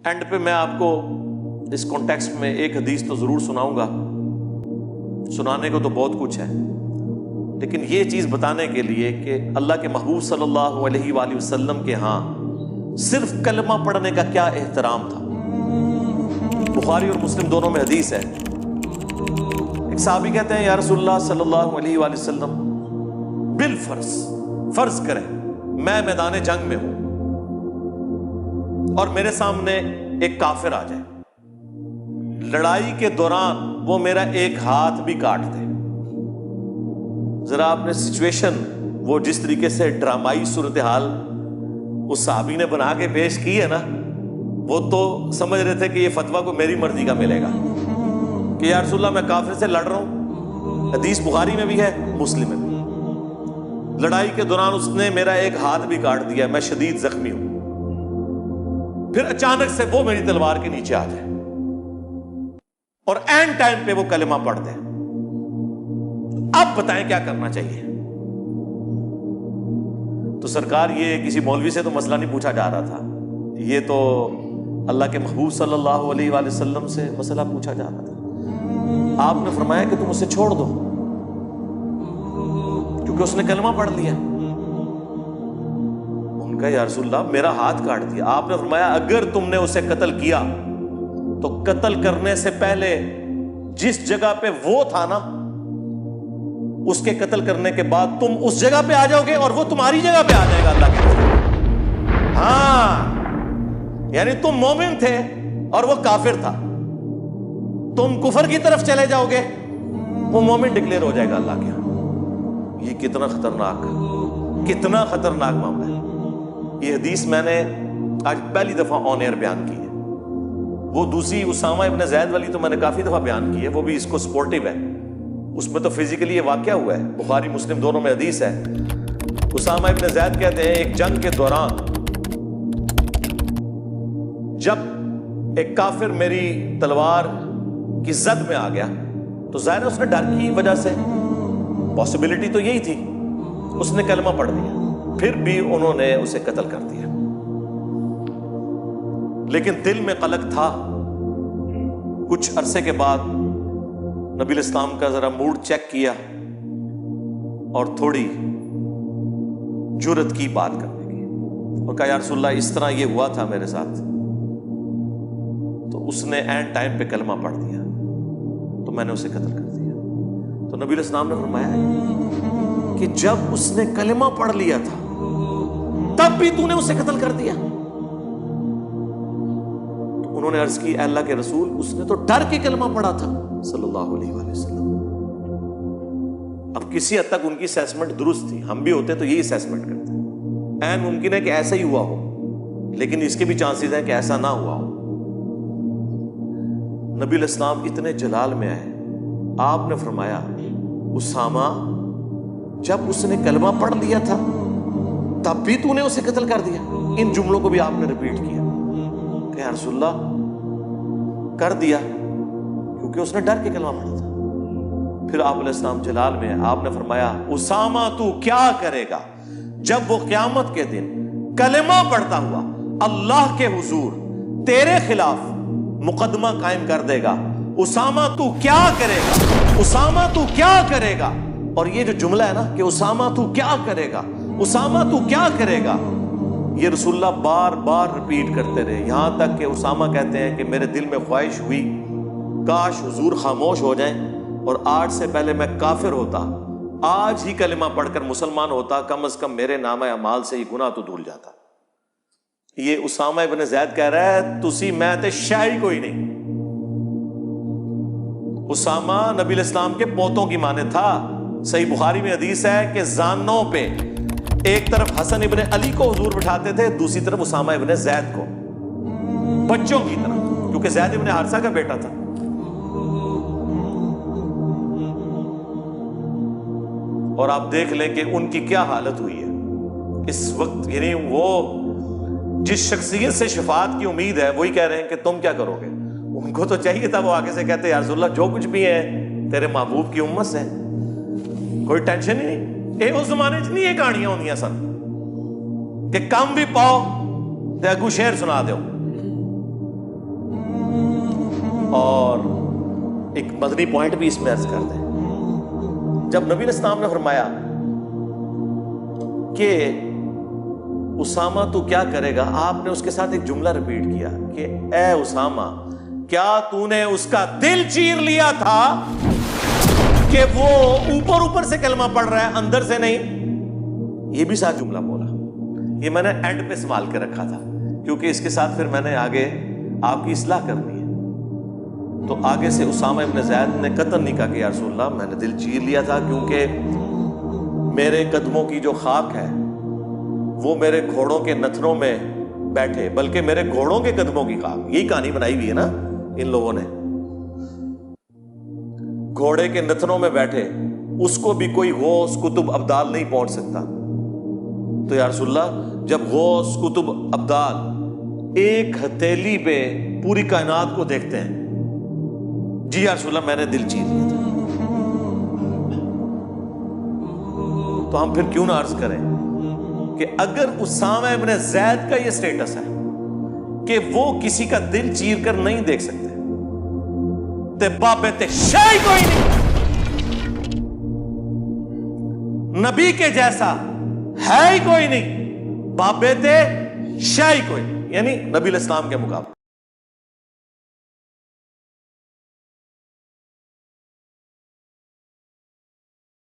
And پہ میں آپ کو اس کانٹیکسٹ میں ایک حدیث تو ضرور سناؤں گا، سنانے کو تو بہت کچھ ہے، لیکن یہ چیز بتانے کے لیے کہ اللہ کے محبوب صلی اللہ علیہ وآلہ وسلم کے ہاں صرف کلمہ پڑھنے کا کیا احترام تھا۔ بخاری اور مسلم دونوں میں حدیث ہے، ایک صحابی کہتے ہیں یا رسول اللہ صلی اللہ علیہ وآلہ وسلم بالفرض فرض کریں میں میدان جنگ میں ہوں اور میرے سامنے ایک کافر آ جائے، لڑائی کے دوران وہ میرا ایک ہاتھ بھی کاٹ دے۔ ذرا آپ نے سچویشن وہ جس طریقے سے ڈرامائی صورتحال اس صحابی نے بنا کے پیش کی ہے نا، وہ تو سمجھ رہے تھے کہ یہ فتویٰ کو میری مرضی کا ملے گا کہ یا رسول اللہ میں کافر سے لڑ رہا ہوں، حدیث بخاری میں بھی ہے مسلم میں بھی، لڑائی کے دوران اس نے میرا ایک ہاتھ بھی کاٹ دیا، میں شدید زخمی ہوں، پھر اچانک سے وہ میری تلوار کے نیچے آ جائے اور اینڈ ٹائم پہ وہ کلمہ پڑھ دے، اب بتائیں کیا کرنا چاہیے؟ تو سرکار یہ کسی مولوی سے تو مسئلہ نہیں پوچھا جا رہا تھا، یہ تو اللہ کے محبوب صلی اللہ علیہ وآلہ وسلم سے مسئلہ پوچھا جا رہا تھا۔ آپ نے فرمایا کہ تم اسے چھوڑ دو کیونکہ اس نے کلمہ پڑھ لیا۔ ان کا یا رسول اللہ میرا ہاتھ کاٹ دیا۔ آپ نے فرمایا اگر تم نے اسے قتل کیا تو قتل کرنے سے پہلے جس جگہ پہ وہ تھا نا، اس کے قتل کرنے کے بعد تم اس جگہ پہ آ جاؤ گے اور وہ تمہاری جگہ پہ آ جائے گا اللہ کے رسول۔ ہاں، یعنی تم مومن تھے اور وہ کافر تھا، تم کفر کی طرف چلے جاؤ گے، وہ مومن ڈکلیئر ہو جائے گا اللہ کے ہاں۔ یہ کتنا خطرناک معاملہ ہے۔ یہ حدیث میں نے آج پہلی دفعہ آن ایئر بیان کی ہے، وہ دوسری اسامہ ابن زید والی تو میں نے کافی دفعہ بیان کی ہے، وہ بھی اس کو سپورٹیو ہے، اس میں تو فزیکلی یہ واقعہ ہوا ہے، بخاری مسلم دونوں میں حدیث ہے۔ اسامہ ابن زید کہتے ہیں ایک جنگ کے دوران جب ایک کافر میری تلوار کی زد میں آ گیا تو ظاہر ہے اس نے ڈر کی وجہ سے، پاسبلٹی تو یہی تھی، اس نے کلمہ پڑھ دیا، پھر بھی انہوں نے اسے قتل کر دیا، لیکن دل میں قلق تھا۔ کچھ عرصے کے بعد نبی الاسلام کا ذرا موڈ چیک کیا اور تھوڑی جرأت کی بات کرنے کی، اور کہا یا رسول اللہ اس طرح یہ ہوا تھا میرے ساتھ، تو اس نے اینڈ ٹائم پہ کلمہ پڑھ دیا تو میں نے اسے قتل کر دیا۔ تو نبی الاسلام نے فرمایا کہ جب اس نے کلمہ پڑھ لیا تھا تب بھی تو نے اسے قتل کر دیا؟ تو انہوں نے عرض کی اے اللہ کے رسول اس نے تو ڈر کے کلمہ پڑھا تھا صلی اللہ علیہ وآلہ وسلم۔ اب کسی حد تک ان کی اسیسمنٹ درست تھی، ہم بھی ہوتے تو یہی اسیسمنٹ کرتے، این ممکن ہے کہ ایسا ہی ہوا ہو، لیکن اس کے بھی چانسز ہیں کہ ایسا نہ ہوا ہو۔ نبی الاسلام اتنے جلال میں آئے، آپ نے فرمایا اسامہ جب اس نے کلمہ پڑھ لیا تھا تب بھی تو نے اسے قتل کر دیا؟ ان جملوں کو بھی آپ نے ریپیٹ کیا کہ یا رسول اللہ کر دیا کیونکہ اس نے ڈر کے کلمہ پڑھا تھا۔ پھر آپ علیہ السلام جلال میں آپ نے فرمایا اسامہ تو کیا کرے گا جب وہ قیامت کے دن کلمہ پڑھتا ہوا اللہ کے حضور تیرے خلاف مقدمہ قائم کر دے گا؟ اسامہ تو کیا کرے گا؟ اسامہ تو کیا کرے گا؟ اور یہ جو جملہ ہے نا کہ اسامہ تو کیا کرے گا، اسامہ تو کیا کرے گا، یہ رسول اللہ بار بار ریپیٹ کرتے رہے، یہاں تک کہ اسامہ کہتے ہیں کہ میرے دل میں خواہش ہوئی کاش حضور خاموش ہو جائیں اور آج سے پہلے میں کافر ہوتا، آج ہی کلمہ پڑھ کر مسلمان ہوتا، کم از کم میرے نامہ اعمال سے یہ گناہ تو دھل جاتا۔ یہ اسامہ ابن زید کہہ رہا ہے تسی میں تے شاہی کوئی نہیں۔ اسامہ نبی الاسلام کے پوتوں کی مانے تھا، صحیح بخاری میں حدیث ہے کہ زانوں پہ ایک طرف حسن ابن علی کو حضور بٹھاتے تھے، دوسری طرف اسامہ ابن زید کو، بچوں کی طرح، کیونکہ زید ابن حارثہ کا بیٹا تھا۔ اور آپ دیکھ لیں کہ ان کی کیا حالت ہوئی ہے اس وقت، یعنی وہ جس شخصیت سے شفاعت کی امید ہے وہی کہہ رہے ہیں کہ تم کیا کرو گے۔ ان کو تو چاہیے تھا وہ آگے سے کہتے یا رسول اللہ جو کچھ بھی ہے تیرے محبوب کی امت سے، کوئی ٹینشن ہی نہیں۔ اس زمانے چ نہیں یہ کہانیاں ہوندیاں سن کہ کم بھی پاؤ تے اگو شعر سنا دیو، اور ایک مدنی پوائنٹ بھی اس میں عرض کر دیں. جب نبی علیہ السلام نے فرمایا کہ اسامہ تو کیا کرے گا, آپ نے اس کے ساتھ ایک جملہ ریپیٹ کیا کہ اے اسامہ, کیا تو نے اس کا دل چیر لیا تھا کہ وہ اوپر اوپر سے کلمہ پڑھ رہا ہے, اندر سے نہیں؟ یہ بھی ساتھ جملہ بولا. یہ میں نے اینڈ پہ سنبھال کے رکھا تھا کیونکہ اس کے ساتھ پھر میں نے آگے آپ کی اصلاح کرنی ہے. تو آگے سے اسامہ ابن زید نے قطعاً نہیں کہا کہ یا رسول اللہ میں نے دل چیر لیا تھا, کیونکہ میرے قدموں کی جو خاک ہے وہ میرے گھوڑوں کے نتنوں میں بیٹھے, بلکہ میرے گھوڑوں کے قدموں کی خاک. یہی کہانی بنائی ہوئی ہے نا ان لوگوں نے, گھوڑے کے نتنوں میں بیٹھے, اس کو بھی کوئی غوث کتب ابدال نہیں پہنچ سکتا. تو یا رسول اللہ جب غوث کتب ابدال ایک ہتھیلی پہ پوری کائنات کو دیکھتے ہیں, جی یا رسول اللہ میں نے دل چیر لیا تھا, تو ہم پھر کیوں نہ عرض کریں کہ اگر اسامہ ابن زید کا یہ سٹیٹس ہے کہ وہ کسی کا دل چیر کر نہیں دیکھ سکتے, تے بابے تے شاہی کوئی نہیں, نبی کے جیسا ہے ہی کوئی نہیں, بابے تے شاہی کوئی نہیں, یعنی نبی علیہ السلام کے مقابلے.